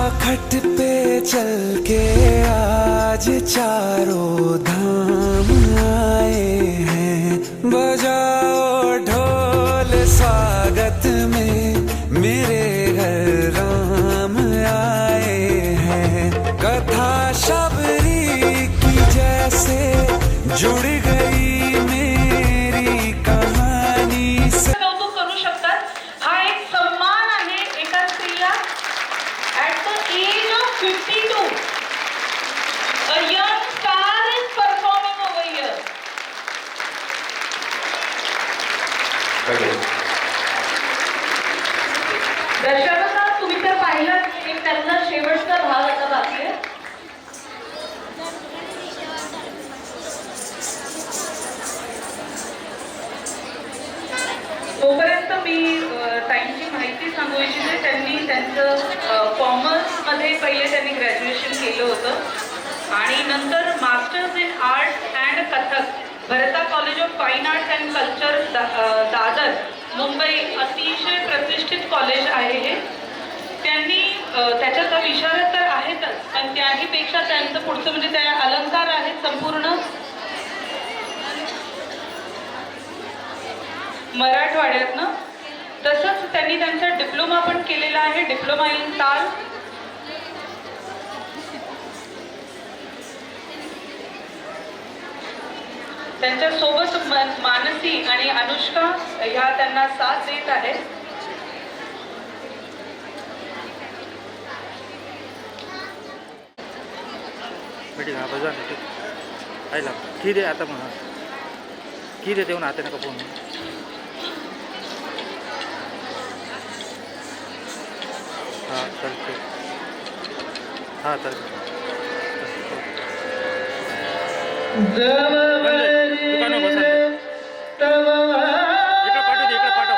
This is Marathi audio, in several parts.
खट पे चल के आज चारों धाम आए हैं। बजाओ ढोल स्वागत में मेरे घर राम आए हैं। कथा शबरी की जैसे जुड़ गई मेरी कहानी से। कौतुक करू शकतात। हा एक सम्मान आहे एका स्त्रीला at the age of 52 a young star is performing over here. दर्शकांना तुम्ही तर पाहिलं एक त्यांचा शेवटचा भाग आता बाकी आहे। तोपर्यंत मी ताईंची माहिती सांगू इच्छिते। त्यांनी त्यांचं कॉमर्समध्ये पहिले त्यांनी ग्रॅज्युएशन केलं होतं आणि नंतर masters in art and Kathak Bharata college of fine arts and culture Dadar Mumbai अतिशय प्रतिष्ठित कॉलेज आहे हे। त्यांनी त्याच्यात विशारद तर आहेतच पण त्याही पेक्षा त्यांचं पुढचं म्हणजे त्या अलंकार आहेत संपूर्ण मराठवाड्यातनं। तसंच त्यांनी त्यांचा डिप्लोमा पण केलेला आहे, डिप्लोमा इन ताल। त्यांच्या सोबत मानसी आणि अनुष्का ह्या त्यांना साथ देत आहेत। मीटिंग हा बजा आईला की दे आता म्हणा की दे देऊन आता नका फोन हाँ चलते हाँ चल दुकानों बस इकडे पाठव दे इकडे पाठव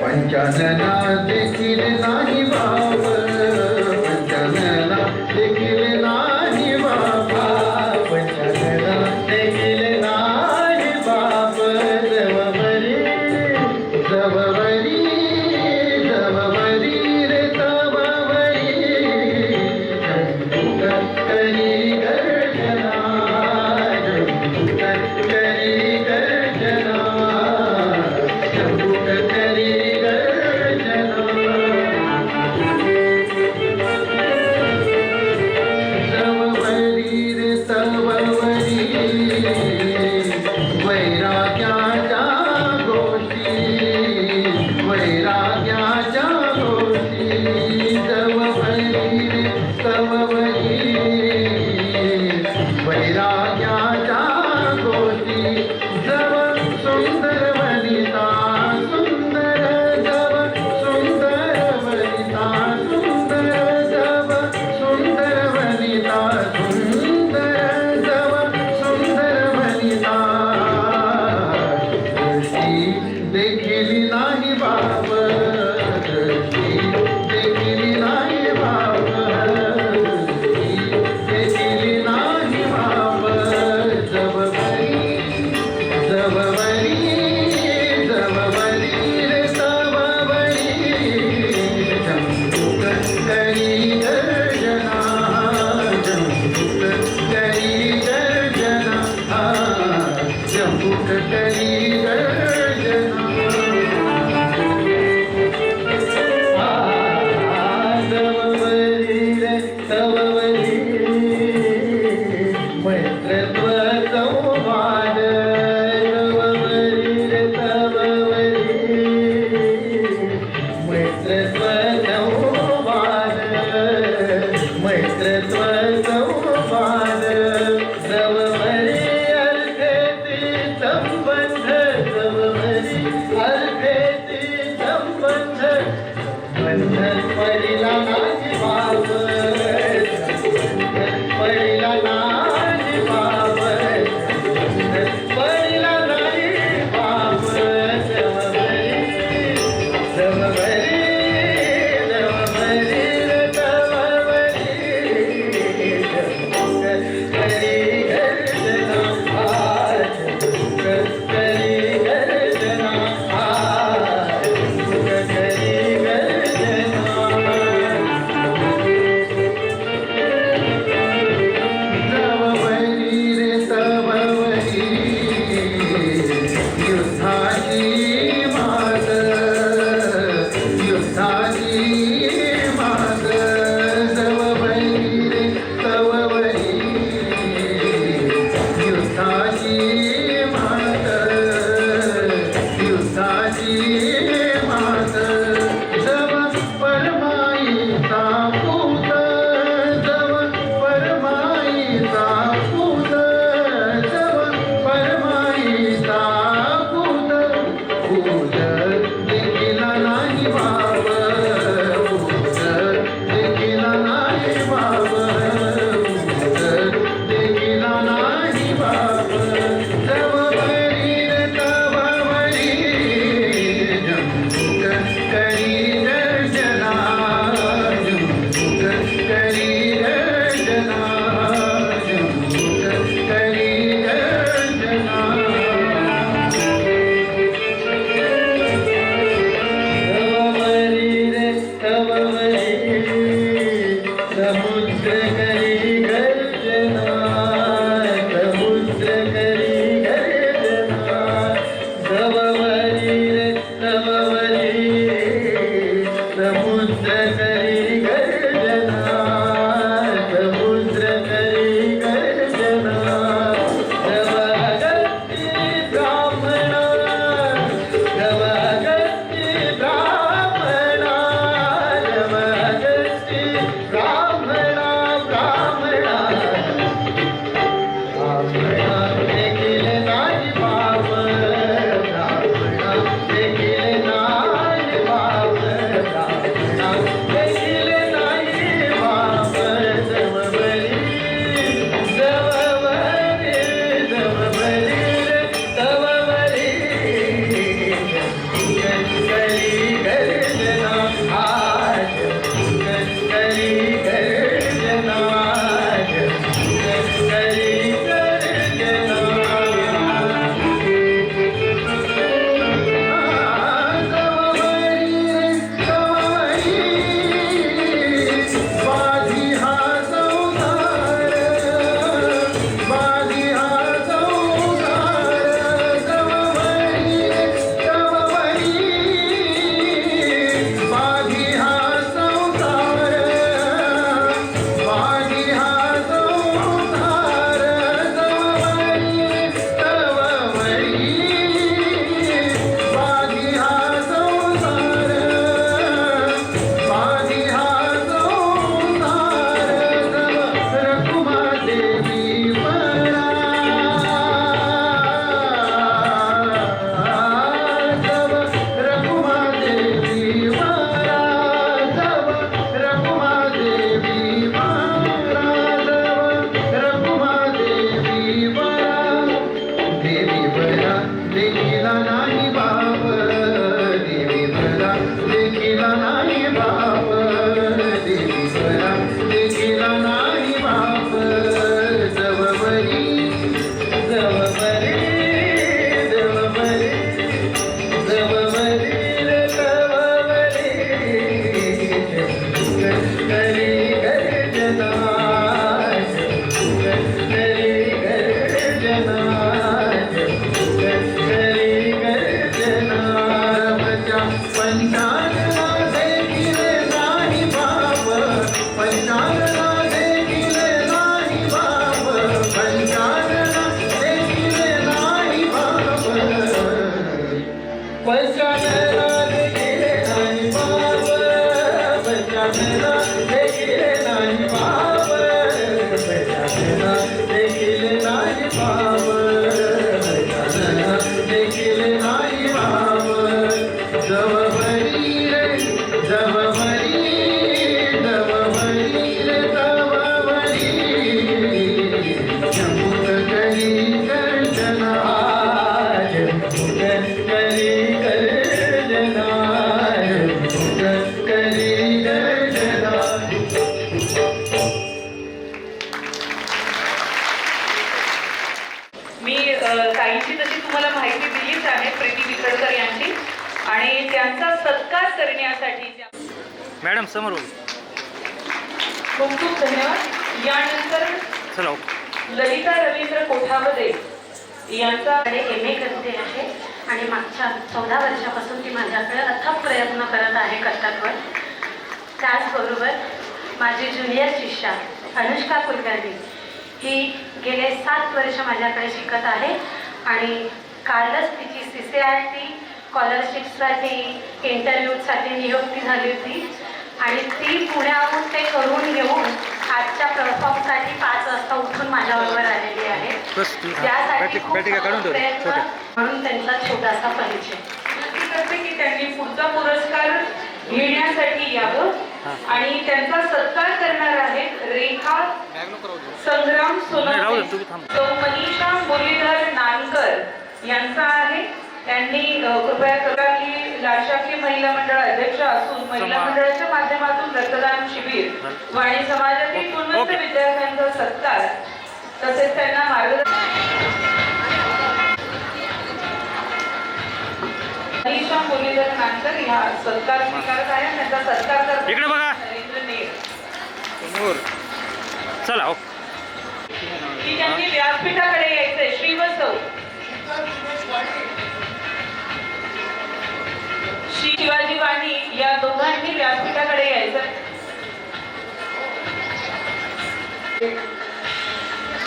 पंचानना देखील नाही बाप पंचानना देखील नाही बाबा पंचानना देखील नाही बाप जवबरी जवबरी जवबरी रे तवबरी करी गर्जना करी गर्जना करी बंधन पडिला नाही बाप पडिला नाही बाप पडिला नाही बाप जवबरी जवबरी जवबरी करी गर्जना आज करी गर्जना आज करी गर्जना जवबरी रे तवबरी युद्धाची मात युद्धाची मात जवबरी रे तवबरी युद्धाची मात युद्धाची मात जव परमाईचा पूत जव परमाईचा पूत जव परमाईचा पूत पूत देखीला नाही बाप पूत देखीला नाही बाप पूत देखीला नाही बाप जवबरी रे तवबरी जमुक करी गर्जना जमुक करी गर्जना जमुक करी गर्जना तवबरी रे तवबरी समुद्र करी गर्जना समुद्र करी गर्जना तवबरी रे तवबरी समुद्र करी गर्जना समुद्र करी गर्जना जवगती ब्राह्मणा जवगती ब्राह्मणा जवगती ब्राह्मणा ब्राह्मणा ब्राह्मणा देखील नाही बाप ब्राह्मणा देखील नाही बाप ब्राह्मणा देखील नाही बाप जवबरी जवबरी जवबरी रे तवबरी करी गर्जना आज करी गर्जना आज करी गर्जना जवबरी रे तवबरी बाधी हा संसार बाधी हा संसार जवबरी रे तवबरी बाधी हा संसार बाधी हा संसार जवबरी रे तवबरी बाधी हा संसार बाधी हा संसार जव रखुमा देवी परा जव रखुमा देवी परा जव रखुमा देवी परा जव रखुमा देवी परा देवी परा देखीला नाही बाप देवी परा देखीला नाही बाप देवी परा देखीला नाही बाप जवबरी जवबरी जवबरी जवबरी रे तवबरी करी गर्जना करी गर्जना करी गर्जना पंचांगला देखील नाही बाप पंचांगला देखील नाही बाप पंचांगला देखील नाही बाप पंचांगला देखील नाही बाप पंचांगला देखील नाही बाप पंचांगला देखील नाही बाप पंचांगला देखील नाही बाप जवबरी रे जवबरी त्यासाठी मॅडम समोर बोल. खूप खूप धन्यवाद. यानंतर चला हो. ललिता रवींद्र कोठावदे यांचा MA करते आहे आणि मागच्या 14 वर्षापासून ती माझ्याकडे अथक प्रयत्न करत आहे कथ्थकवर. त्याचबरोबर माझी ज्युनियर शिष्या अनुष्का कुलकर्णी ही गेले 7 वर्ष माझ्याकडे शिकत आहे आणि कालच तिची CCRT स्कॉलरशिपसाठी इंटरव्ह्यूसाठी नियुक्ती झाली होती आणि ती पुण्याहून ते करून घेऊन आजच्या परफॉर्मसाठी 5 वाजता उठून माझ्याबरोबर आलेली आहे. बस तू त्यासाठी खूप बॅटिका काढून ठेव प्रयत्न छोटे. म्हणून त्यांचा छोटासा परिचय. विनंती करते की त्यांनी पुढचा पुरस्कार घेण्यासाठी यावं आणि त्यांचा सत्कार करणार आहेत रेखा संग्राम नाही, राहू दे, सोनवणे. तू थांब. सौ मनीषा मुरलीधर नानकर यांचा आहे. त्यांनी कृपया करा की लाडशाखी महिला मंडळ अध्यक्ष असून महिला मंडळाच्या माध्यमातून रक्तदान शिबिर आणि समाजातील गुणवंत ओके. विद्यार्थ्यांचा सत्कार तसेच त्यांना मार्गदर्शन. मनीषा मुरलीधर नानकर ह्या सत्कार स्वीकारत आहे. त्यांचा सत्कार करतात इकडे बघा. नरेंद्र नेर समोर. चला हो. की त्यांनी व्यासपीठाकडे यायचंय. श्री व सौ श्री शिवाजी वाणी या दोघांनी व्यासपीठाकडे यायचं.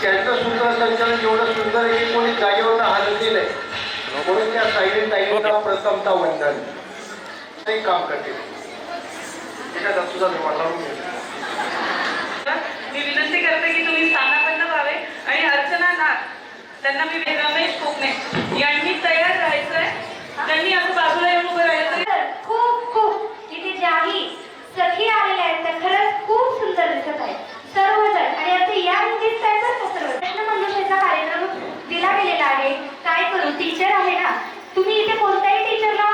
त्यांचं सूत्रसंचालन एवढं सुंदर आहे की कोणी जागेवर हलत नाही म्हणून त्या साईडे ताईंना प्रथमता वंदन ते काम करते. एखादा तुझा निर्माण लावून घे. मी विनंती करते की तुम्ही स्थानापन्न व्हावे आणि अर्चना नाथ त्यांना मी रमेश कोकणे यांनी तयार राहायचंय. त्यांनी असं बाजूला येऊन उभं राहिलं तरी खूप खूप इथे ज्याही सखी आलेल्या आहेत त्या खरंच खूप सुंदर दिसत आहेत सर्वजण. आणि असे या निमित्ताचं सर्व प्रश्नमंजुषेचा कार्यक्रम दिला गेलेला आहे. काय करू, टीचर आहे ना, तुम्ही इथे कोणत्याही टीचरला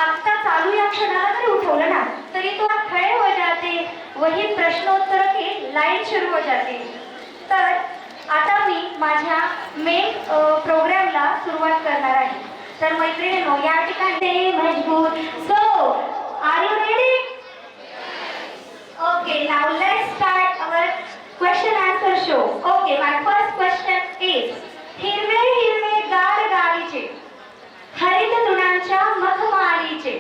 आत्ता चालू या क्षणाला जरी उठवलं ना तरी तो खडे हो जाते, वही प्रश्नोत्तर की लाईन सुरू हो जाते. तर आता मी माझ्या मेन प्रोग्रामला सुरुवात करणार आहे. तर मैत्रिणींनो या ठिकाणी मजबूत. So are you ready? Okay, now let's start our question answer show. Okay, my first question is हिरवे हिरवे गार गालीचे हरित तृणांच्या मखमालीचे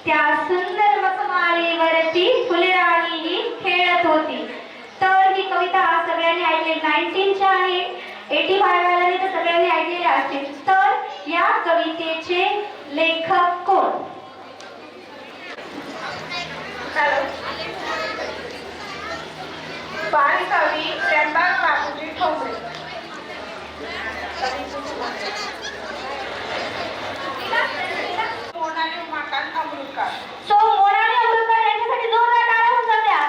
त्या सुंदर मखमालीवरती फुलराणी ही खेळत होती. तर ही कविता सगळ्यांनी ऐकली. 19च्या आहे, 85 वाले तर सगळ्यांनी ऐकलेले असतील. तर या कवितेचे लेखक कोण? बालकवी त्र्यंबक बापूजी ठोंबरे. मोनाली उमाकांत अमृतकर. सो मोनाली अमृतकर यांच्यासाठी जोरदार टाळ्या होऊन जात्या.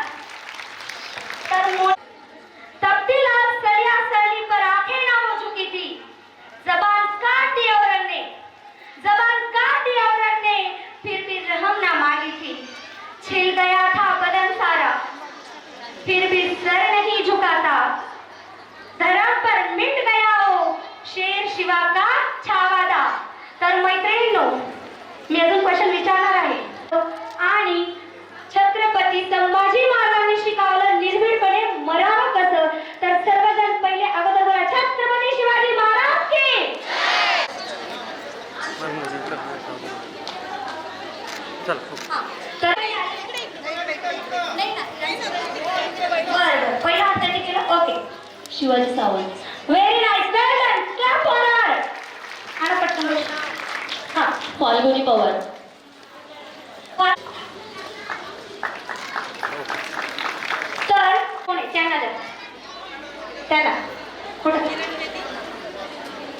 तर तब्दील आज सरिया सरली पर आंखें ना हो चुकी थी. जबान काट दी औरत ने, जबान काट दी औरत ने, फिर भी रहम ना मांगी थी. छिल गया था बदन सारा, फिर भी सर नहीं झुका था. धरम पर मिट गया हो शेर शिवा का छावा था. तर मैत्रिणींनो मी अजून क्वेश्चन विचारणार आहे. आणि छत्रपती संभाजी महाराजांनी शिकवलं निर्भीडपणे मरावं कसं. तर सर्वजण पहिले अगोदर बोला छत्रपती शिवाजी महाराज की. चला हो. तर बरं, पहिला हात त्यांनी केलं. Okay, Shivaji Sawant. Very nice, well done, clap for her. आणि पटकन हां, फाल्गुनी पवार. तर कोणी त्यांना द्या, त्याला कुठं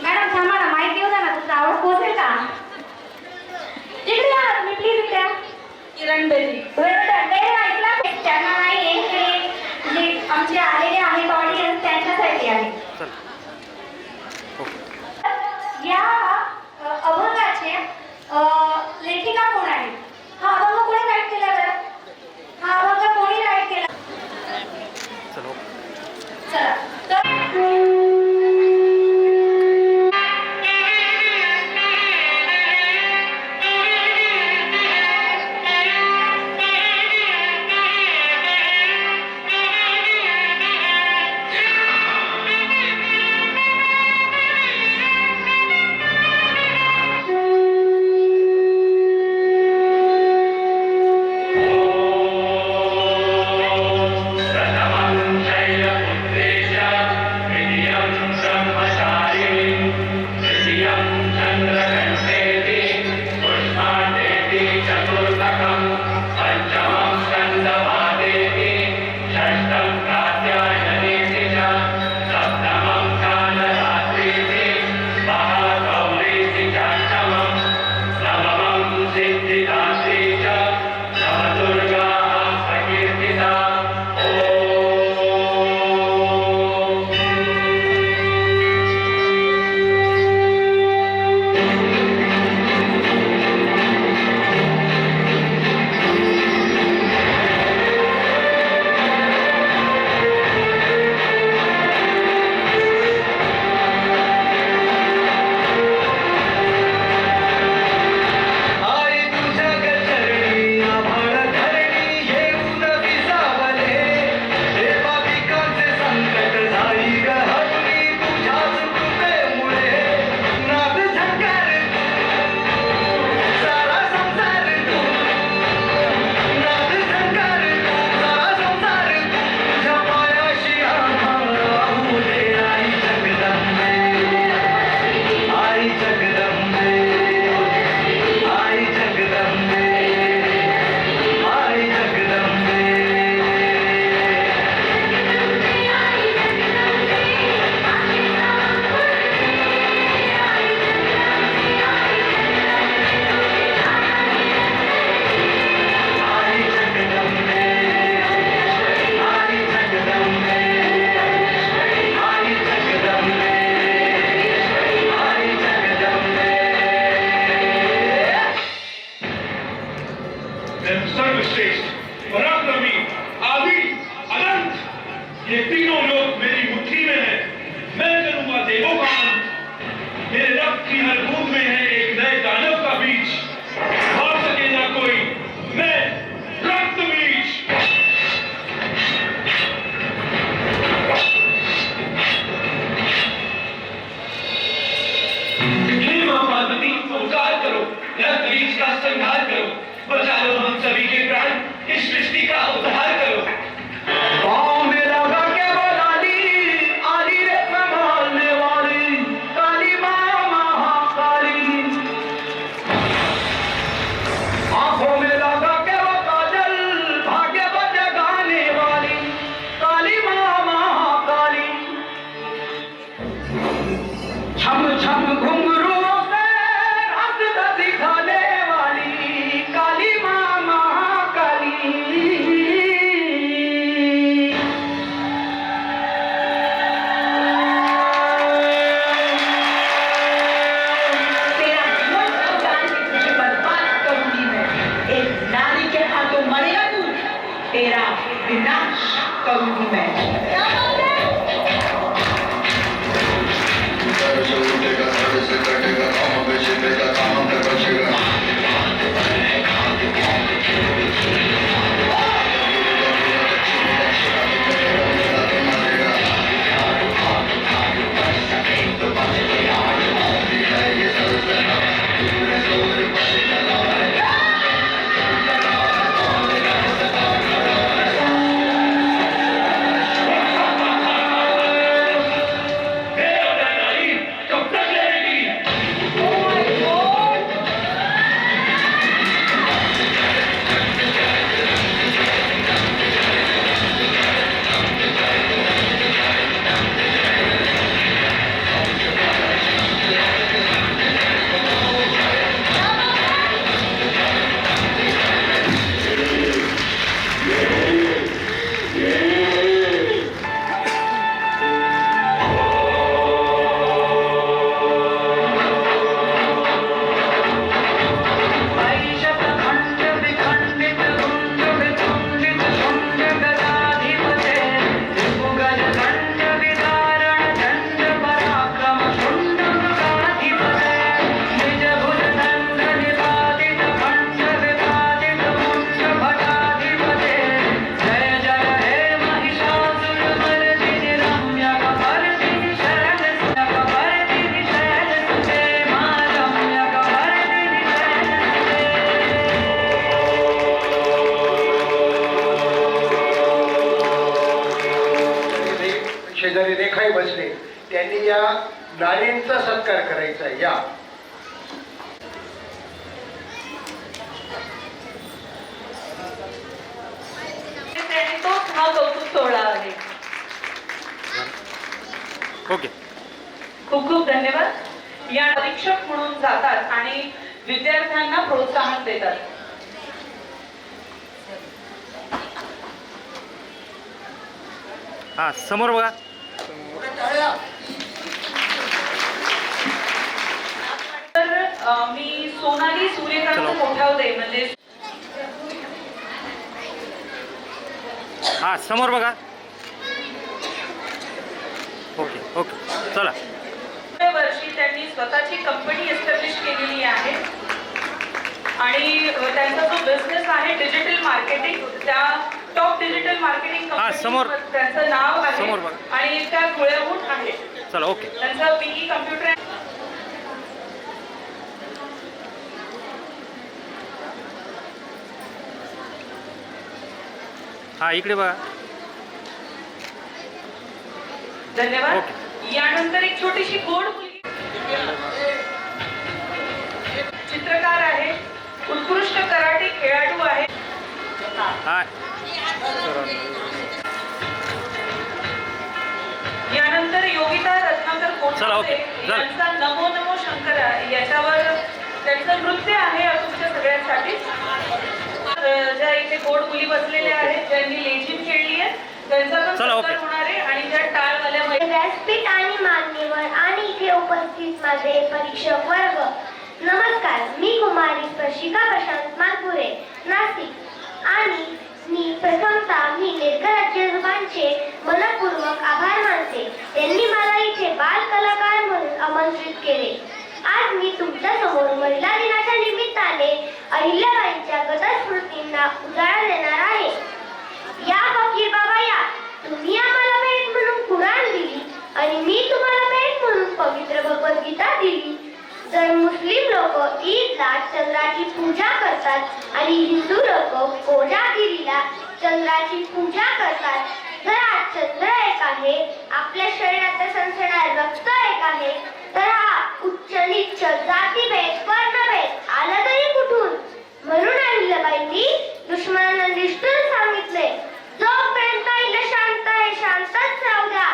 मॅडम थांबा ना, माहिती देऊ द्या ना, तुमचा आवड पोहोचेल का? इकडे या तुम्ही प्लीज. इकडे किरण बेदी. त्यांना नाही हे जे आमचे आलेले आहेत ऑडियन्स त्यांच्यासाठी आहे. चला हो. या अभंगाचे लेखिका कोण आहे? हा अभंग कोणी राईट केला बरं? हा अभंग कोणी राईट केला? चला हो. चला तर सर्वश्रेष्ठ पराक्रमी आदि अनंत, ये तीनों लोग मेरी मुट्ठी में है। मैं करूंगा देवों का अंत। मेरे रक्त की हर बूंद में है एक नए दानव का बीज। भाग सके ना कोई, मैं रक्त बीज। हे मां पार्वती, उपकार करो, रक्त बीज का संहार करो, बचा लो हम सभी के प्राण, इस सृष्टि का उद्धार करो। पाँव में लगा के बोलाली, आली रे संभालने वाली, काली माँ महाकाली। आंखों में लगा के वो काजल, भाग्य को जगाने वाली, काली माँ महाकाली। छम छम घुंघरूओं से हंस दिखाने वाली, काली माँ महाकाली। तेरा मस्त जान के तुझे बर्बाद करूंगी मैं। एक नारी के हाथों मरेगा तू, तेरा विनाश करूंगी मैं। शेजारी रेखाही बसले, त्यांनी या नारींचा सत्कार करायचा आहे। या तोच हा कौतुक सोहळा आहे। ओके. खूप खूप धन्यवाद। या परीक्षक म्हणून जातात आणि विद्यार्थ्यांना प्रोत्साहन देतात। हां समोर बघा. तर मी सोनाली सूर्यकांत मोठावदे म्हणजे हां समोर बघा. ओके ओके चला. वर्षी त्यांनी स्वतःची कंपनी एस्टॅब्लिश केलेली आहे आणि त्यांचा जो बिझनेस आहे डिजिटल मार्केटिंग, त्या टॉप डिजिटल मार्केटिंग समोर त्यांचं नाव आहे समोर बघा. आणि त्या धुळ्याहून आहे. चला ओके. त्यांचं बीई कम्प्युटर हां इकडे बघा. धन्यवाद. ओके. यानंतर एक छोटीशी गोड मुलगी चित्रकार आहे, उत्कृष्ट कराटे खेळाडू आहे. हां यानंतर योगिता रत्नाकर चला, ओके. कोठावदे झालं. यांचा नमो नमो शंकर याच्यावर त्यांचं नृत्य आहे तुमच्या सगळ्यांसाठी. ज्या इथे गोड मुली बसलेल्या आहेत, ज्यांनी लेझिम खेळली आहे, त्यांचा पण चला, ओके. सत्कार होणार आहे. आणि ज्या टाळवाल्या व्यासपीठ आणि मान्यवर आणि इथे उपस्थित माझे परीक्षक वर्ग, नमस्कार. मी कुमारी स्पर्शिका प्रशांत मालपुरे, नाशिक. होते. त्यांनी मला इथे बाल कलाकार म्हणून आमंत्रित केले. आज मी तुमच्या समोर महिला दिनाच्या निमित्ताने अहिल्याबाईंच्या गतस्मृतींना उजाळा देणार आहे. या फकीर बाबा या, तुम्ही आम्हाला भेट म्हणून कुराण दिली आणि मी तुम्हाला भेट म्हणून पवित्र भगवद्गीता दिली. जर मुस्लिम लोक ईदला चंद्राची पूजा करतात आणि हिंदू लोक कोजागिरीला चंद्राची पूजा करतात, जर आज चंद्र एक आहे, आपल्या शरीरात सणसणारे रक्त एक आहे, तर हा उच्च नीच जातीभेद वर्णभेद आला तरी कुठून? म्हणून अहिल्याबाईंनी दुश्मनांना निष्ठून सांगितले, जोपर्यंत अहिल्या शांत आहे शांतच राहू द्या.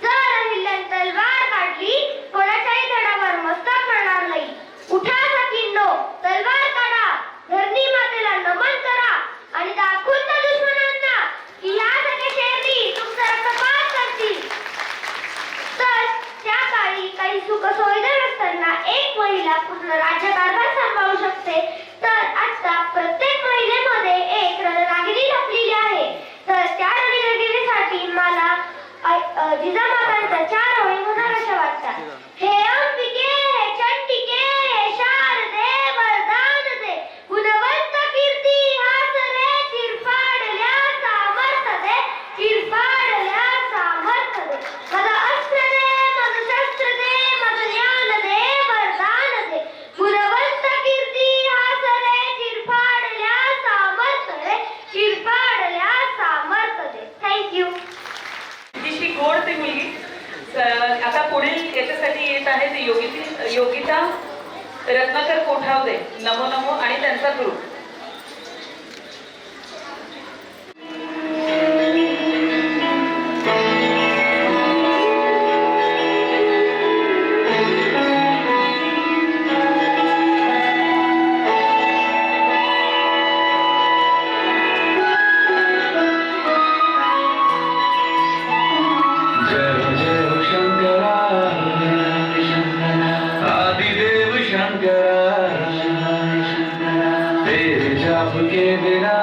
जर अहिल्याने तलवार काढली कोणाच्याही धडावर मस्तक करणार नाही. उठा सखींनो, तलवार काढा, धरणी मातेला नमन करा आणि दाखवून द्या दुश्मनांना की ह्या सगळ्या शेरणी तुमचा रक्तपात करतील. तर त्या काळी काही सुखसुविधा नसताना एक महिला पूर्ण राज्यकारभार सांभाळू शकते, तर आता प्रत्येक महिलेमध्ये एक रणरागिणी लपलेली आहे. तर त्या रणरागिणीसाठी मला जिजामातांच्या 4 ओळी म्हणाव्याशा वाटतात. हे अंबिके, हे चंडिके, हे शारदे, वरदान दे, गुणवंत कीर्ती हास रे, चिरफाडल्या सामर्थ दे, चिरफाडल्या सामर्थ दे. माझं अस्त्र दे, माझं शस्त्र दे, माझं ज्ञान दे, वरदान दे, गुणवंत कीर्ती हास रे, चिरफाडल्या सामर्थ दे, चिरफाडल्या सामर्थ दे. थँक्यू. तिची गोड ती मुलगी. आता पुढील याच्यासाठी येत आहे ते योगिता रत्नाकर कोठावदे, नमो नमो आणि त्यांचा ग्रुप. के बिना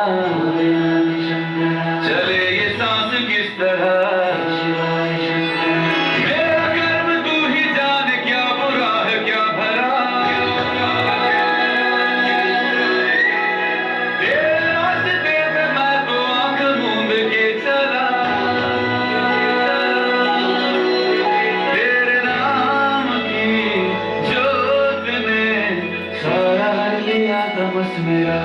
चले ये सांस किस तरह, मेरा कर्म तू ही जान, क्या बुरा है क्या भला, तेरे रास्ते में मैं तो आंख मूंद के चला, तेरे नाम की जोत ने सारा लिया तमस मेरा.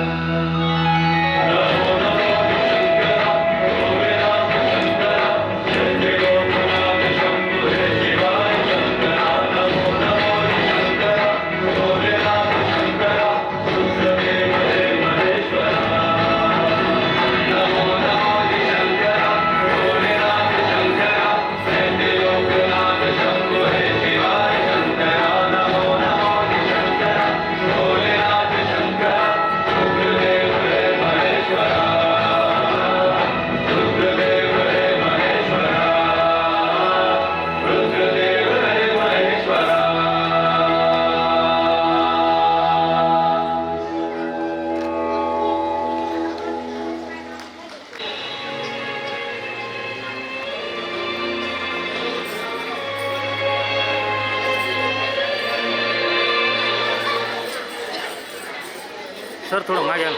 सर थोडं मागे आण,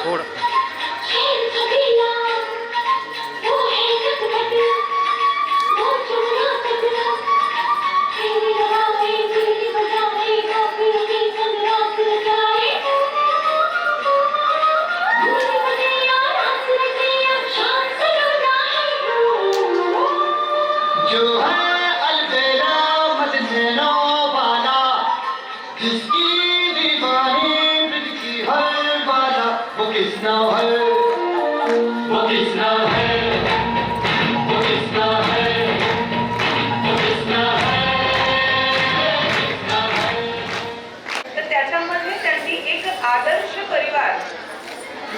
थोडं. जो है अलबेला मजनू वाला, जिसकी दीवानी की हर वाला, वो किसना है, वो किसना है, वो किसना है, वो किसना है, किसना है. तर त्याच्यामध्ये त्यांनी एक आदर्श परिवार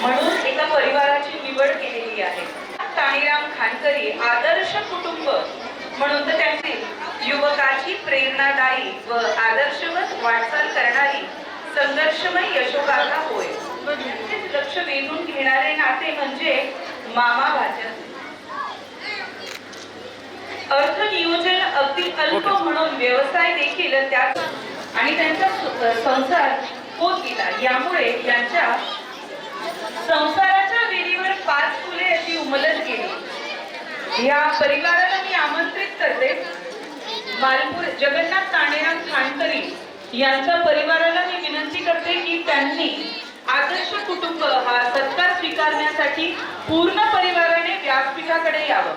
म्हणून एका परिवाराची निवड केलेली आहे. ताणीराम खानकरी आदर्श कुटुंब म्हणून तर त्यांची युवकाची प्रेरणादायी व आदर्शवत वाटचाल करणारी संघर्षमय यशोगाथा होय. लक्ष वेधून घेणारे नाते म्हणजे मामा भाच्या. अर्थ नियोजन अगदी अल्प म्हणून व्यवसाय देखील त्यात आणि त्यांचा संसार होत गेला. यामुळे यांच्या संसाराच्या वेळीवर 5 फुले अशी उमलत गेली. या परिवाराला मी आमंत्रित करते. मालपूर जगन्नाथ ताणेराम खानकरी यांच्या परिवाराला मी विनंती करते की त्यांनी आदर्श कुटुंब हा सत्कार स्वीकारण्यासाठी पूर्ण परिवाराने व्यासपीठाकडे यावं.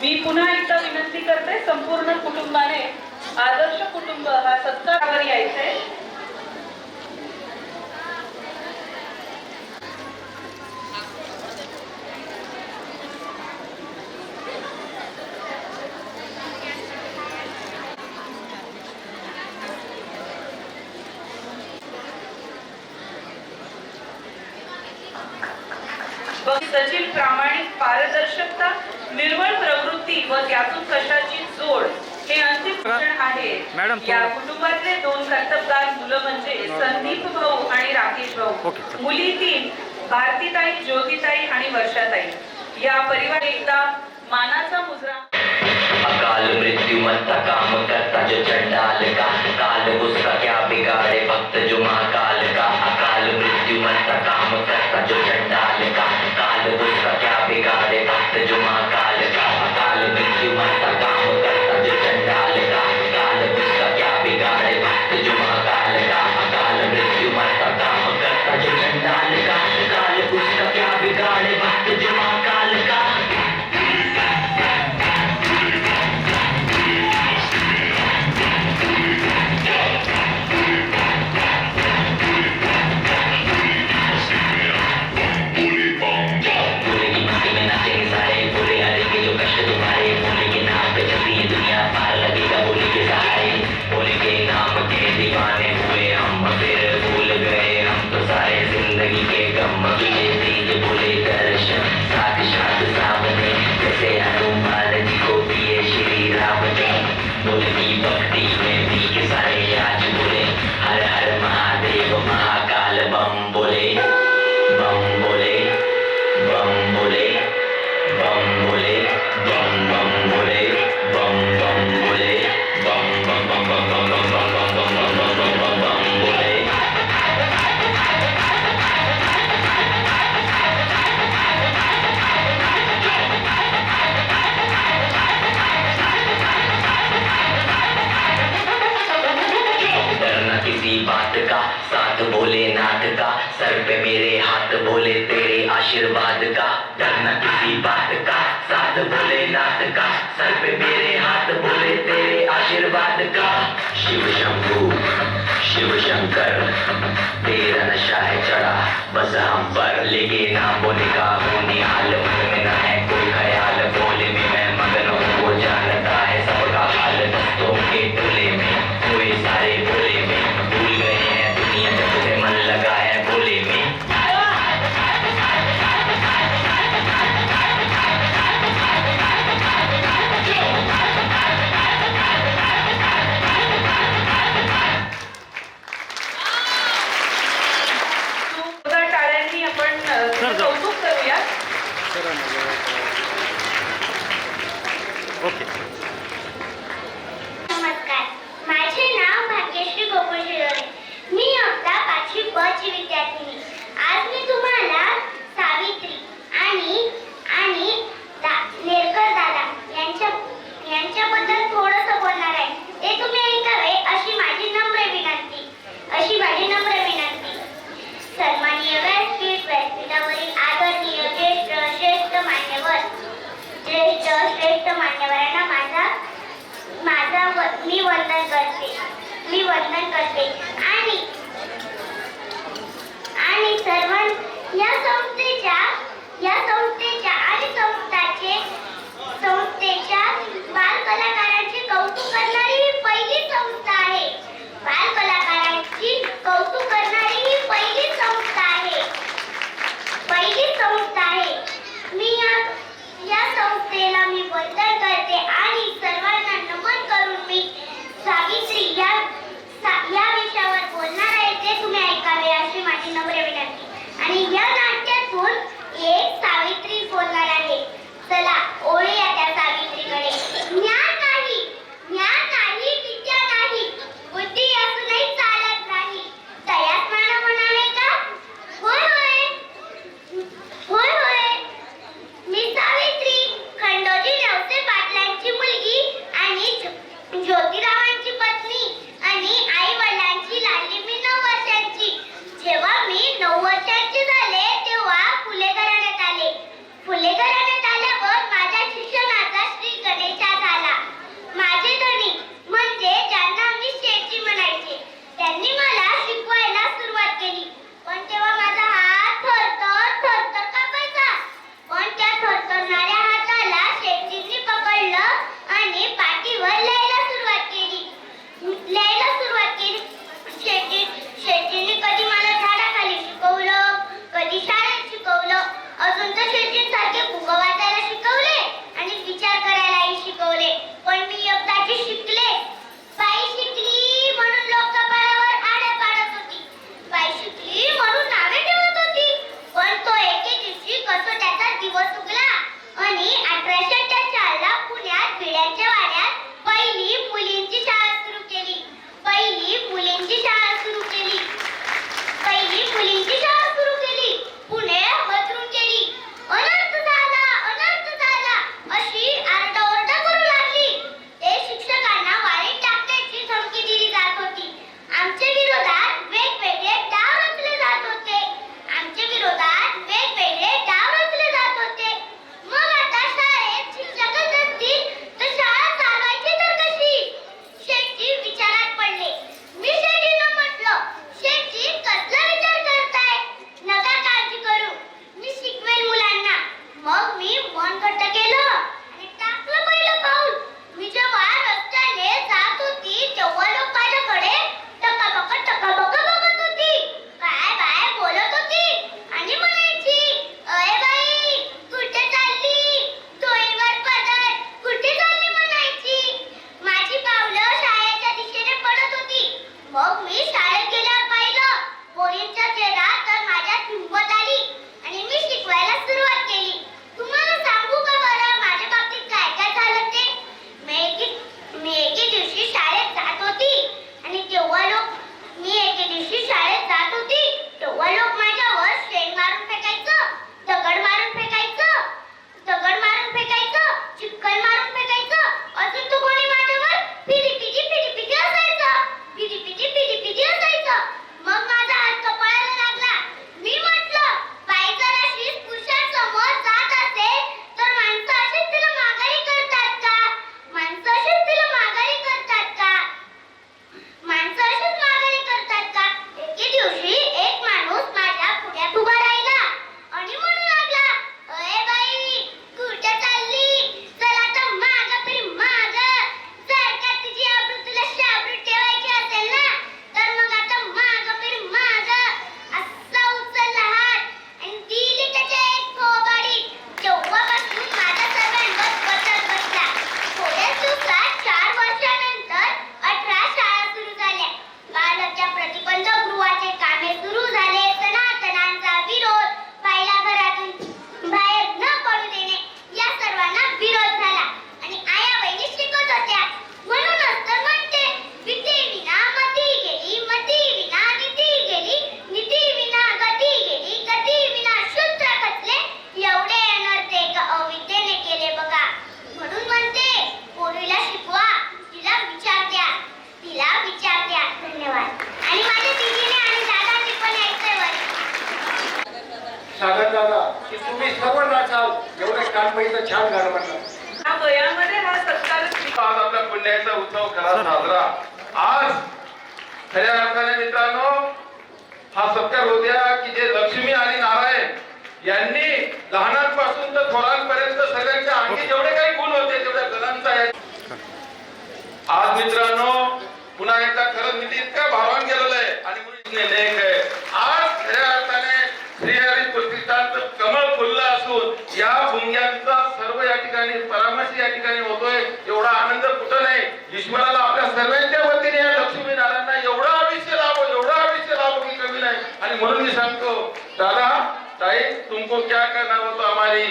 मी पुन्हा एकदा विनंती करते संपूर्ण कुटुंबाने आदर्श कुटुंब हा सत्कारावर यायचंय. सजील प्रामाणिक पारदर्शकता निर्मळ प्रवृत्ती व त्यातून कशाची जोड हे अंतिम शिक्षण आहे. या कुटुंबातले 2 कर्तबगार मुलं म्हणजे संदीप भाऊ आणि राकेश भाऊ. मुली 3 भारतीताई, ज्योतिताई आणि वर्षाताई. या परिवार एकदा मानाचा मुजरा. अकाल मृत्यु मरता काम करता जो चंडाल का, काल उसका क्या बिगाड़े भक्त जो महाकाल का. अकाल मृत्यु मरता काम करता जो चंडाल का, काल उसका क्या बिगाड़े भक्त जो महाकाल का. अकाल मृत्यु मरता काम करता जो चंडाल का, काल उसका क्या बिगाड़े भक्त जो महाकाल का. अकाल मृत्यु मरता काम करता जो चंडाल का, काल उसका क्या बिगाड़े भक्त जो महाकाल का. सर पे मेरे हाथ बोले तेरे आशीर्वाद का. डरना किसी बात का, साथ भोलेनाथ का. सर पे मेरे हाथ बोले तेरे आशीर्वाद का. शिव शंभू शिव शंकर तेरा नशा है चढ़ा बस हम पर. लेके नाम बोले का हूँ निहाल, में न है कोई ख्याल. बोले में मैं मगन हूँ वो जानता है सबका हाल. दोस्तों के टोले में हुए सारे बोले में भूल गए हैं दुनिया जब से मन लगा है बोले में. टाळ्यांनी आपण कौतुक करूया. ओके. नमस्कार, माझे नाव भाग्यश्री गोकुळ शिरोळे. मी आता 5वी ब ची विद्यार्थिनी. आज मी तुम्हाला सावित्री आणि नेरकर दादा यांच्याबद्दल थोडंसं बोलणार आहे. ते तुम्ही ऐकावे अशी माझी नम्र विनंती. सन्माननीय व्यासपीठावरील आदरणीय श्रेष्ठ मान्यवरांना मी वंदन करते आणि सर्व या संस्थेच्या बालकलाकारांचे कौतुक करणारी ही पहिली संस्था आहे. मी या संस्थेला मी वंदन करते आणि सर्वांना नमन करून मी सावित्री या विषयावर बोलणार आहे. ते तुम्ही ऐकावे अशी माझी नम्र विनंती. आणि या नाट्यातून एक सावित्री बोलणार आहे. चला ओळूया त्या सावित्रीकडे. की तुम्ही सर्व नाचाल एवढं कानबाईचं छान गाणं म्हणलं. या वयामध्ये हा सत्कार आज आपल्या पुण्याचा उत्सव करा साजरा. आज खऱ्या अर्थाने मित्रांनो हा सत्कार होत्या की जे लक्ष्मी आणि नारायण यांनी लहानांपासून तर थोरांपर्यंत सगळ्यांच्या अंगी जेवढे काही गुण होते तेवढ्या गुणांचा आहे. आज मित्रांनो पुन्हा एकदा खरंच मी इतका भावान गेलेलं आहे आणि मुलीने लेख आहे. आज खऱ्या अर्थाने श्रीहरी प्रतिष्ठानचं कमळ फुललं असून या भुंग्यांचा सर्व या ठिकाणी परामर्श या ठिकाणी होतोय. एवढा आनंद कुठं नाही. ईश्वराला आपल्या सर्वांच्या वतीने या लक्ष्मी नारायणना एवढा आयुष्य लाभो की कमी नाही. आणि म्हणून मी सांगतो दादा ताई तुमको क्या करना हो तो हमारी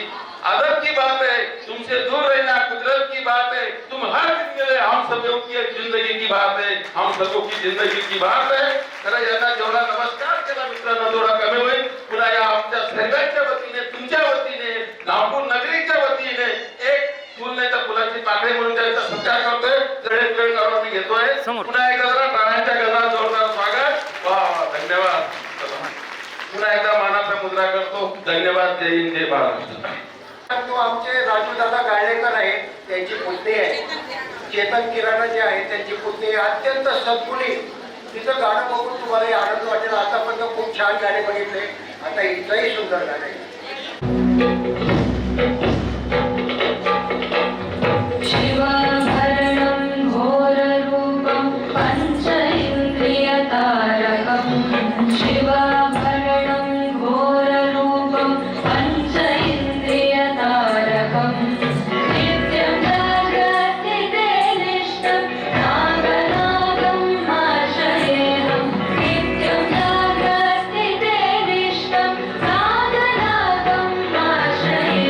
आदत की बात है. तुमसे दूर रहना कुदरत की बात है. तुम हर दिन में हम सबों की जिंदगी की बात है. हम सबों की जिंदगी की बात है. खरं यांना जेवढा नमस्कार केला मित्रांनो तेवढा कमी होईल. पुन्हा या आमच्या सर्वांच्या वतीने तुमच्या वतीने नागपूर नगरीच्या वतीने एक फुल नाही तर फुलाची पाकळी म्हणून त्यांचा सत्कार करतोय. जडेत वेळ करून मी घेतोय. पुन्हा एकदा जरा टाळ्यांच्या गजरात जोरदार स्वागत. वा धन्यवाद. पुन्हा एकदा मानाचा मुद्रा करतो. धन्यवाद. जय हिंद जय महाराष्ट्र. तो आमचे राजू दादा गाळेकर आहेत त्यांची पुतणी आहे. चेतन किराणा जे आहे त्यांची पुतणी अत्यंत सद्गुणी. तिचं गाणं बघून तुम्हाला आनंद वाटेल. आतापर्यंत खूप छान गाणे बघितले. आता इथंही सुंदर गाणे. शिवभरणं घोररूपं पंच इन्द्रियतारकं शिवभरणं घोररूपं पंच इन्द्रियतारकं नित्यं जागर्तिते निष्ठं नागनागं आश्रयेऽहं नित्यं जागर्तिते निष्ठं नागनागं आश्रयेऽहम्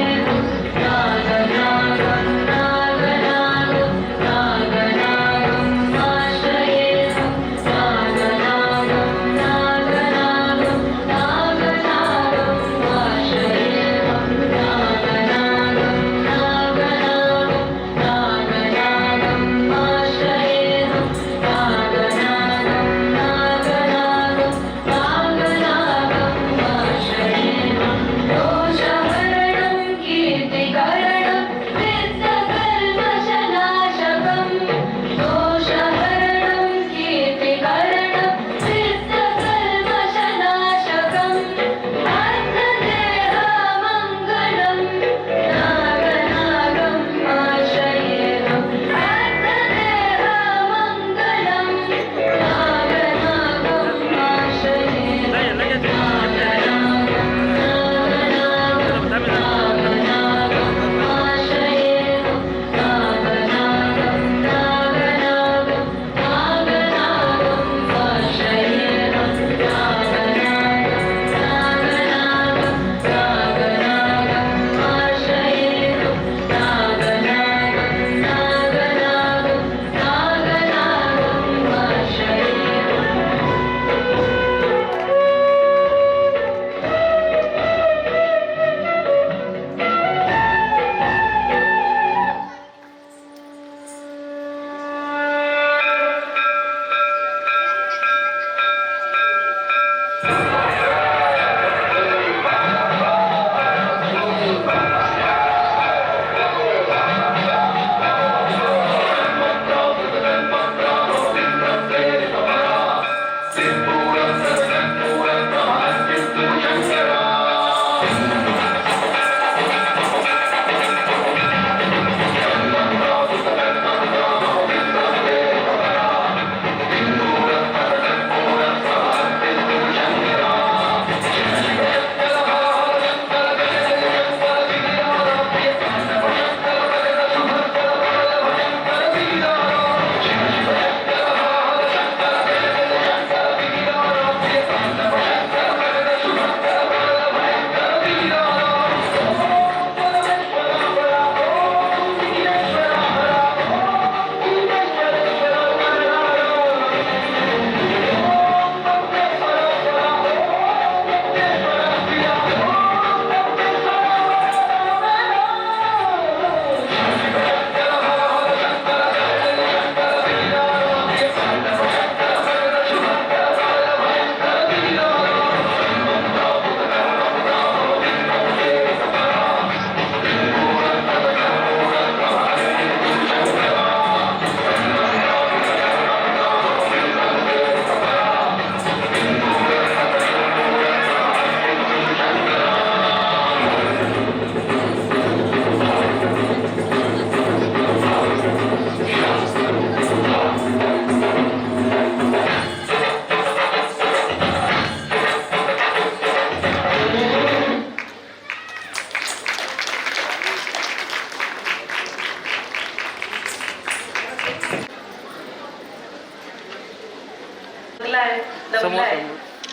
दमलाय.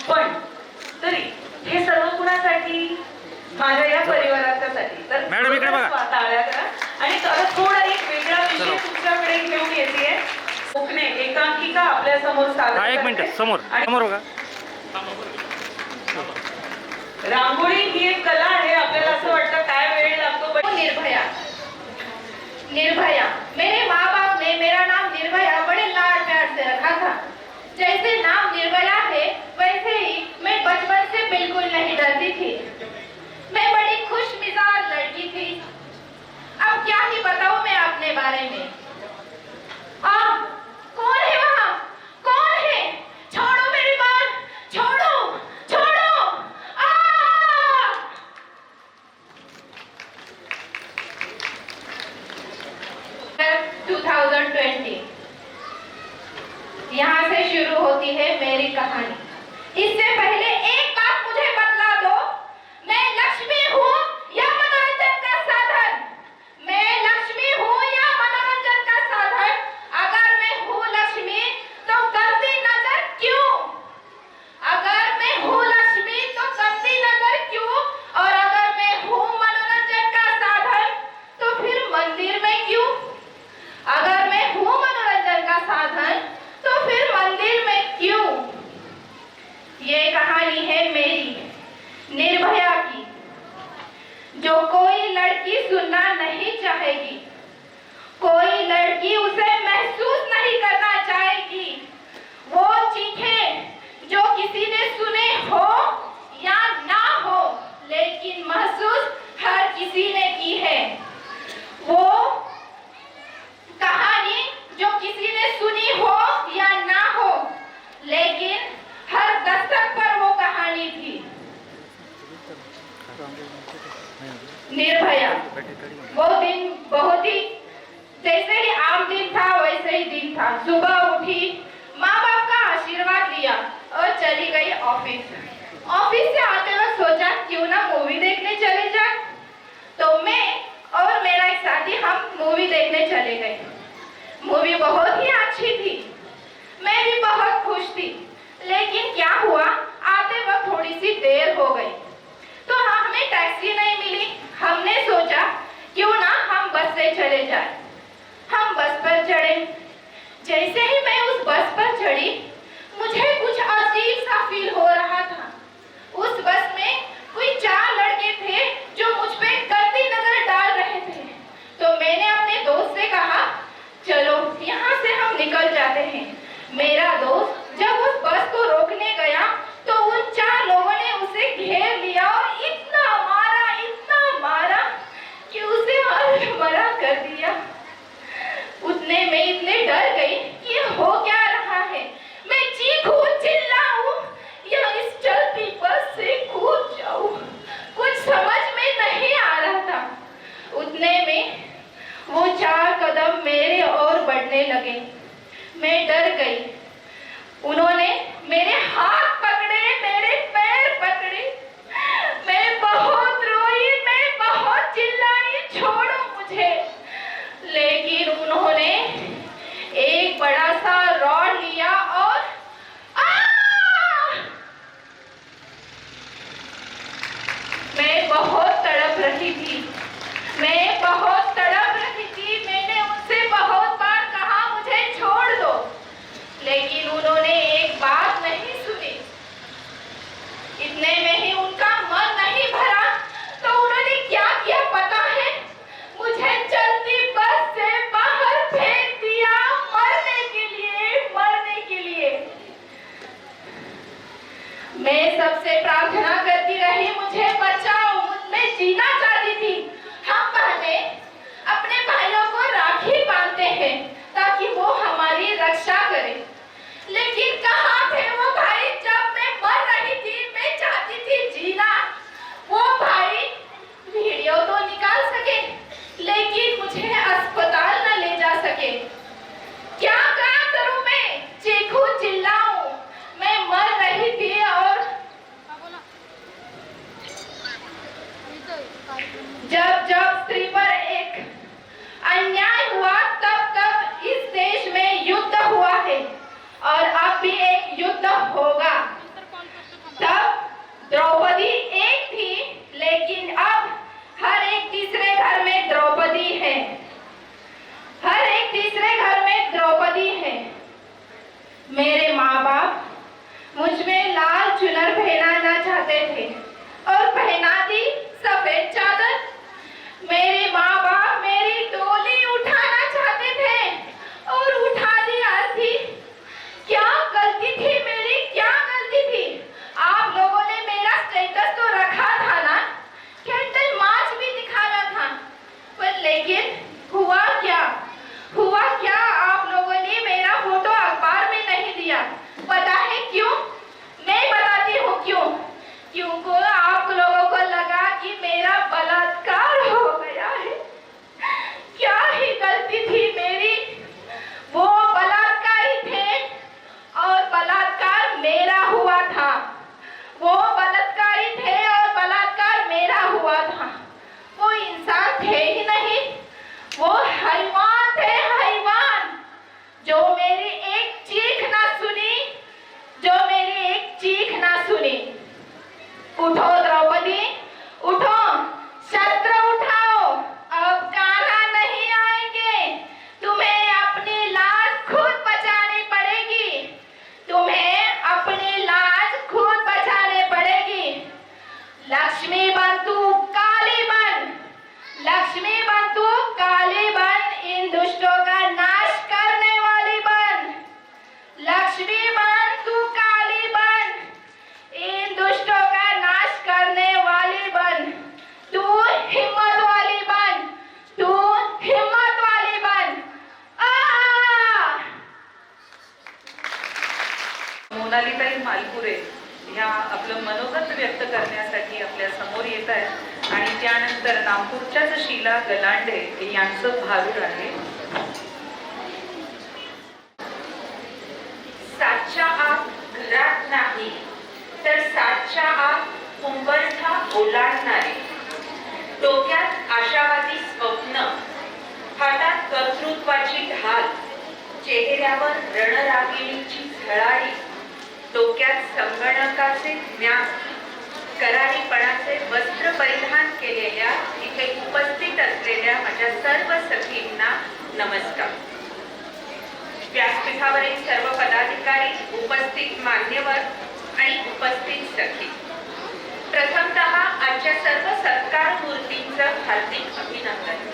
पण तरी हे सर्व कुणासाठी? माझ्या या परिवाराच्यासाठी. तर मॅडम, इकडे बघा. टाळ्या करा. आणि आता थोडा एक वेगळा विषय तुमच्याकडे घेऊन येते. कोकणे एकांकिका आपल्या समोर सादर हा, एक करते. मिनिट, समोर आणि समोर बघा. रांगोळी ही एक कला आहे. आपल्याला असं वाटतं काय वेळ लागतो, पण निर्भया निर्भया मेरे माँ बाप ने मेरा नाम निर्भया बड़े लाड प्यार से रखा था. जैसे नाम निर्भया है वैसे ही मैं बचपन से बिल्कुल नहीं डरती थी. मैं बड़ी खुश मिजाज लड़की थी. अब क्या ही बताऊं मैं अपने बारे में. कौन है वहाँ? कौन है? छोड़ो मेरी बात, छोड़ो छोड़ो. 2020 यहाँ से शुरू होती है मेरी कहानी. इससे पहले एक बात मुझे बतला दो, मैं लक्ष्मी हूँ या मनोरंजन का साधन? मैं लक्ष्मी हूँ या मनोरंजन का साधन? अगर मैं हूँ लक्ष्मी तो गंदी नजर क्यों? अगर मैं हूँ लक्ष्मी तो गंदी नजर क्यों? और अगर मैं हूँ मनोरंजन का साधन तो फिर मंदिर में क्यों? अगर मैं हूँ मनोरंजन का साधन तो फिर मंदिर में क्यों? ये कहानी है मेरी निर्भया की, जो कोई लड़की सुनना नहीं चाहेगी. कोई लड़की उसे महसूस नहीं करना चाहेगी. वो चीखें जो किसी ने सुने हो या ना हो, लेकिन महसूस हर किसी ने की है. वो कहानी जो किसी ने सुनी हो या ना हो, लेकिन हर दस्तक पर वो कहानी थी. निर्भया वो दिन बहुत ही, जैसे ही आम दिन था वैसे ही दिन था. सुबह उठी, माँ बाप का आशीर्वाद लिया और चली गई ऑफिस. ऑफिस से आते वक्त सोचा क्यों ना मूवी देखने चले जाए. तो मैं और मेरा एक साथी हम मूवी देखने चले गए. मूवी बहुत ही अच्छी थी. मैं भी बहुत खुश थी. लेकिन क्या हुआ, आते वक्त थोड़ी सी देर हो गई तो हमें टैक्सी नहीं मिली. हमने सोचा क्यों ना हम बस से चले जाए. हम बस पर चढ़े. जैसे ही मैं उस बस पर चढ़ी, मुझे कुछ अजीब सा फील हो रहा था. उस बस में कोई 4 लड़के थे जो मुझ पे गंदी नजर डाल रहे थे. तो मैंने अपने दोस्त से कहा चलो यहाँ से हम निकल जाते हैं. मेरा दोस्त जब उस बस को रोकने गया तो उन 4 लोगों ने उसे घेर लिया और इतना मारा कि उसे मरा कर दिया. उतने में इतने डर गई कि हो क्या रहा है. मैं चीखूं चिल्लाऊं या इस चलती बस से कूद जाऊं, कुछ समझ में नहीं आ रहा था. उतने में वो 4 कदम मेरे ओर बढ़ने लगे. मैं डर गई. उन्होंने मेरे हाथ पकड़े, मेरे पैर पकड़े. मैं बहुत रोई, मैं बहुत चिल्लाई छोड़ो मुझे. लेकिन उन्होंने एक बड़ा सा रॉड लिया और मैं बहुत तड़प रही थी. मैं बहुत तड़प रही थी. मैंने उनसे बहुत बार कहा मुझे छोड़ दो, लेकिन उन्होंने एक बात नहीं सुनी. इतने में ही उनका मन नहीं भरा तो उन्होंने क्या किया पता है? मुझे चलती बस से बाहर फेंक दिया, मरने के लिए. मैं सबसे प्रार्थना करती रही मुझे बचाओ. मैं जीना चाहती थी. हम बहनें अपने भाइयों को राखी बांधते हैं ताकि वो हमारी रक्षा करें. लेकिन कहाँ थे वो भाई जब मैं मर रही थी. मैं चाहती थी जीना. वो भाई वीडियो तो निकाल सके, लेकिन मुझे अस्पताल न ले जा सके. क्या करूं मैं? चीखूं चिल्लाऊं. मैं मर रही थी और जब स्त्री पर एक अन्याय हुआ तब इस देश में युद्ध हुआ है और अब भी एक युद्ध युद्ध होगा। तब द्रौपदी एक थी, लेकिन अब हर एक तीसरे घर में द्रौपदी है। हर एक तीसरे घर में द्रौपदी है। मेरे माँ बाप मुझ में लाल चुनर पहनाना चाहते थे और पहना दी सफेद चादर। मेरे माँ बाप मेरी डोली उठाना चाहते थे और उठा दी आरती। क्या गलती थी मेरी, क्या गलती थी? आप लोगों ने मेरा स्टेटस तो रखा था ना, कैंडल मार्च भी दिखाना था, पर लेकिन हुआ क्या? हुआ क्या? आप लोगों ने मेरा फोटो अखबार में नहीं दिया। पता है क्यों? मैं बताती हूँ क्यों। क्योंकि आप लोगों को लगा कि मेरा बलात्कार हो गया है। क्या ही गलती थी मेरी? वो बलात्कारी थे और बलात्कार मेरा हुआ था। वो बलात्कारी थे और बलात्कार मेरा हुआ था। वो इंसान थे ही नहीं, वो हैवान थे, हैवान। जो मेरी एक चीख ना सुनी, जो मेरी एक चीख ना सुनी। उठो द्रौपदी, उठो, शस्त्र उठाओ, अब कान्हा नहीं आएंगे। तुम्हें अपनी लाज खुद बचानी पड़ेगी। तुम्हें अपनी लाज खुद बचानी पड़ेगी। लक्ष्मी बन तू, काली बन। लक्ष्मी बन तू, काली बन। इन दुष्टों का नाश करने वाली बन। लक्ष्मी बन तू, काली बन। इन दुष्टों का नाश करने वाली बन। तू हिम्मत वाली बन। तू हिम्मत वाली बन। मोनालीताई मालपुरे ह्या आपलं मनोगत व्यक्त करण्यासाठी आपल्या समोर येत आहेत आणि त्यानंतर नागपूरच्याच शीला गलांडे यांचं भारूड आहे. सातच्या आत घरात नाही तर सातच्या आत उंबरठा ओलांडणारे, डोक्यात आशावादी स्वप्न, हातात कर्तृत्वाची ढाल, चेहऱ्यावर रणरागिणीची झळाळी, डोक्यात संगणकाचे ज्ञान, करारीपणाचे वस्त्र परिधान केलेल्या इथे उपस्थित असलेल्या माझ्या सर्व सखींना नमस्कार. व्यासपीठावरील सर्व पदाधिकारी, उपस्थित मान्यवर आणि उपस्थित सखी, प्रथमतः आजच्या सर्व सत्कार मूर्तींचं हार्दिक अभिनंदन.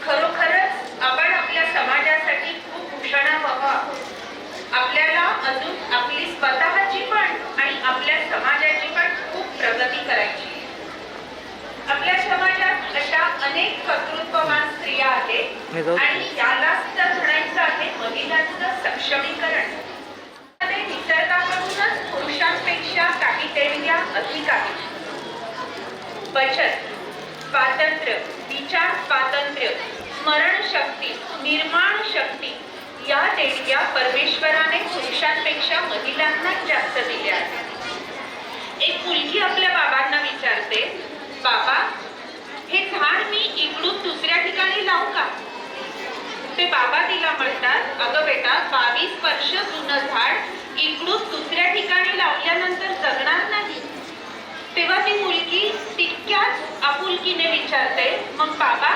खरोखरच आपण आपल्या समाजासाठी खूप भूषणावह आहोत. आपल्याला अजून आपली स्वतःची पण आणि आपल्या समाजाची पण खूप प्रगती करायची. आपल्या समाजात अशा अनेक कर्तृत्ववान स्त्रिया आहेत आणि यालाच तर म्हणायचं आहे महिलांचं सक्षमीकरण. निसर्गाकडूनच पुरुषांपेक्षा काही देणग्या अधिक आहेत. बचत, स्वातंत्र्य, विचार स्वातंत्र्य, स्मरणशक्ती, निर्माण शक्ती या देणग्या परमेश्वराने पुरुषांपेक्षा महिलांना जास्त दिल्या आहेत. एक मुलगी आपल्या बाबांना विचारते, बाबा हे झाड मी इकडून दुसऱ्या ठिकाणी लावू का? ते बाबा तिला म्हणतात, अगं बेटा 22 वर्ष जुनं झाड इकडून दुसऱ्या ठिकाणी लावल्यानंतर जगणार नाही. तेव्हा ती मुलगी तितक्याच आपुलकीने विचारते, मग बाबा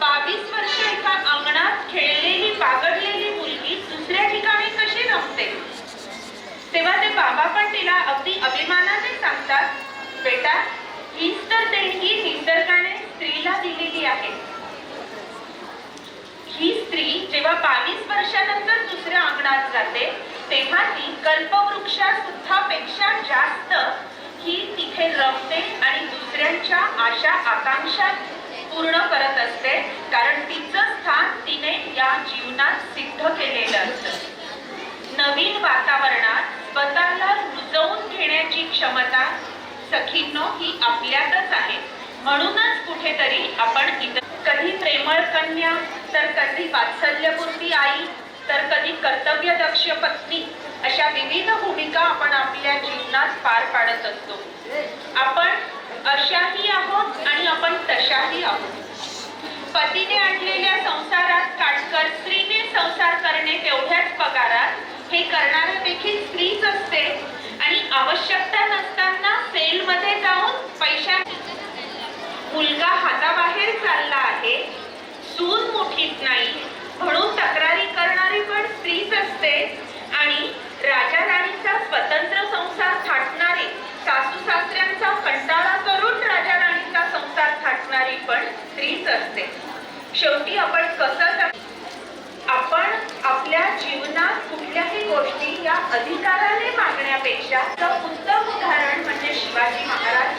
22 वर्ष एका अंगणात खेळलेली बागडलेली मुलगी दुसऱ्या ठिकाणी कशी रमते? तेव्हा ते बाबा पण तिला अगदी अभिमानाने सांगतात, बेटा हीच तर देणगी निसर्गाने स्त्रीला दिलेली आहे. ही स्त्री जेव्हा 22 वर्षानंतर दुसऱ्या अंगणात जाते तेव्हा ती कल्पवृक्षा सुद्धा पेक्षा जास्त ही तिथे रमते आणि दुसऱ्यांच्या आशा आकांक्षा पूर्ण करत असते, कारण तिचं स्थान तिने या जीवनात सिद्ध केलेलं असतं. नवीन वातावरणात स्वतःला रुजवून घेण्याची क्षमता सखींनो ही आपल्यातच आहे. म्हणूनच कुठेतरी आपण कधी प्रेमळ कन्या, तर कधी वात्सल्यपूर्ती आई, तर कधी कर्तव्यदक्ष पत्नी, अशा विविध भूमिका आपण आपल्या जीवनात पार पाडत असतो. आपण अशाही आहोत आणि आपण तशाही आहोत. पतीने आणलेल्या संसारात काटकर स्त्रीने संसार करणे तेवढ्याच पगारात हे करणारे देखील स्त्रीच असते आणि आवश्यकता नसताना सेलमध्ये जाऊन पैशा मुलगा हाताबाहेर चालला आहे, सून मुठीत नाही म्हणून तक्रारी करणारी पण स्त्रीच असते आणि राजा राणीचा स्वतंत्र संसार थाटणारी, सासू सासऱ्यांचा कंटाळा करून राजा राणीचा संसार थाटणारी पण स्त्रीच असते. शेवटी आपण आपण आपल्या जीवनात कुठल्याही गोष्टी या अधिकाराने मागण्यापेक्षा उत्तम उदाहरण म्हणजे शिवाजी महाराज